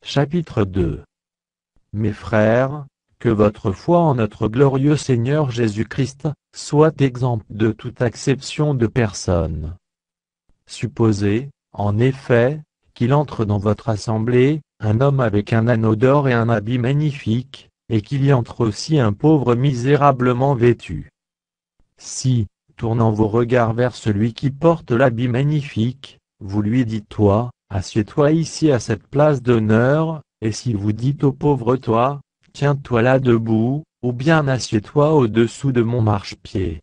Chapitre 2. Mes frères, que votre foi en notre glorieux Seigneur Jésus-Christ soit exempte de toute acception de personne. Supposez, en effet, qu'il entre dans votre assemblée, un homme avec un anneau d'or et un habit magnifique, et qu'il y entre aussi un pauvre misérablement vêtu. Si, tournant vos regards vers celui qui porte l'habit magnifique, vous lui dites toi, assieds-toi ici à cette place d'honneur, et si vous dites au pauvre toi, tiens-toi là debout, ou bien assieds-toi au-dessous de mon marchepied.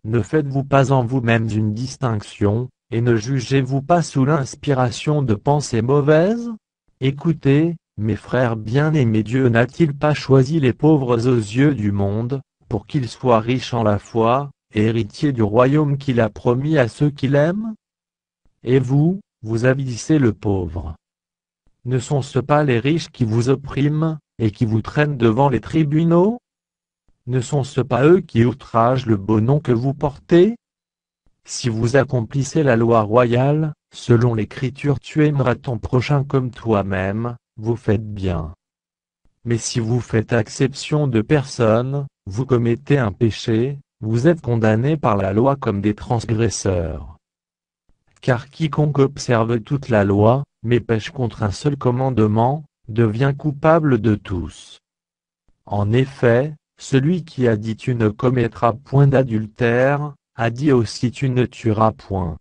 Ne faites-vous pas en vous-mêmes une distinction, et ne jugez-vous pas sous l'inspiration de pensées mauvaises? Écoutez, mes frères bien-aimés, Dieu n'a-t-il pas choisi les pauvres aux yeux du monde, pour qu'ils soient riches en la foi, et héritiers du royaume qu'il a promis à ceux qui l'aiment? Et vous, vous avilissez le pauvre. Ne sont-ce pas les riches qui vous oppriment, et qui vous traînent devant les tribunaux? Ne sont-ce pas eux qui outragent le beau nom que vous portez? Si vous accomplissez la loi royale, selon l'Écriture, tu aimeras ton prochain comme toi-même, vous faites bien. Mais si vous faites exception de personne, vous commettez un péché, vous êtes condamnés par la loi comme des transgresseurs. Car quiconque observe toute la loi, mais pêche contre un seul commandement, devient coupable de tous. En effet, celui qui a dit tu ne commettras point d'adultère, a dit aussi tu ne tueras point.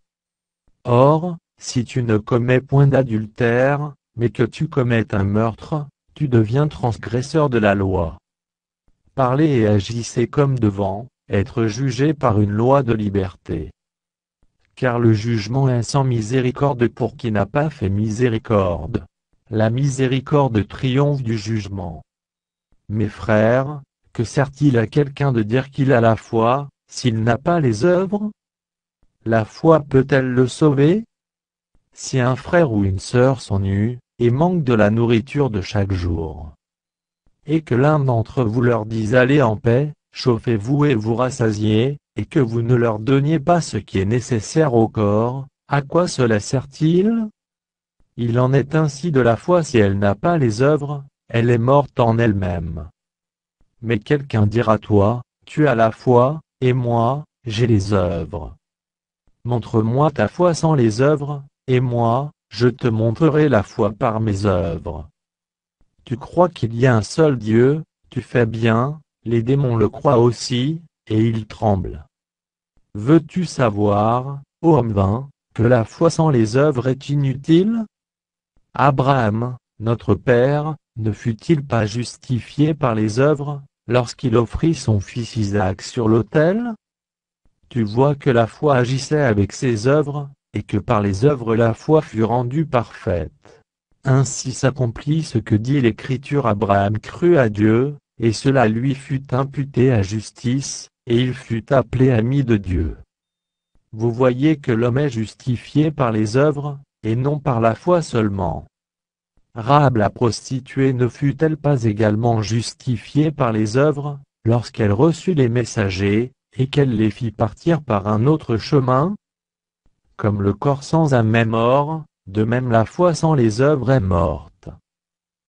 Or, si tu ne commets point d'adultère, mais que tu commettes un meurtre, tu deviens transgresseur de la loi. Parlez et agissez comme devant être jugé par une loi de liberté. Car le jugement est sans miséricorde pour qui n'a pas fait miséricorde. La miséricorde triomphe du jugement. Mes frères, que sert-il à quelqu'un de dire qu'il a la foi, s'il n'a pas les œuvres? La foi peut-elle le sauver? Si un frère ou une sœur s'ennuie, et manque de la nourriture de chaque jour, et que l'un d'entre vous leur dise allez en paix, chauffez-vous et vous rassasiez, et que vous ne leur donniez pas ce qui est nécessaire au corps, à quoi cela sert-il? Il en est ainsi de la foi, si elle n'a pas les œuvres, elle est morte en elle-même. Mais quelqu'un dira toi, tu as la foi, et moi, j'ai les œuvres. Montre-moi ta foi sans les œuvres, et moi, je te montrerai la foi par mes œuvres. Tu crois qu'il y a un seul Dieu, tu fais bien, les démons le croient aussi, et ils tremblent. Veux-tu savoir, ô homme vain, que la foi sans les œuvres est inutile? Abraham, notre père, ne fut-il pas justifié par les œuvres, lorsqu'il offrit son fils Isaac sur l'autel? Tu vois que la foi agissait avec ses œuvres, et que par les œuvres la foi fut rendue parfaite. Ainsi s'accomplit ce que dit l'Écriture: Abraham crut à Dieu, et cela lui fut imputé à justice, et il fut appelé ami de Dieu. Vous voyez que l'homme est justifié par les œuvres, et non par la foi seulement. Rahab la prostituée ne fut-elle pas également justifiée par les œuvres, lorsqu'elle reçut les messagers, et qu'elle les fit partir par un autre chemin? Comme le corps sans âme est mort, de même la foi sans les œuvres est morte.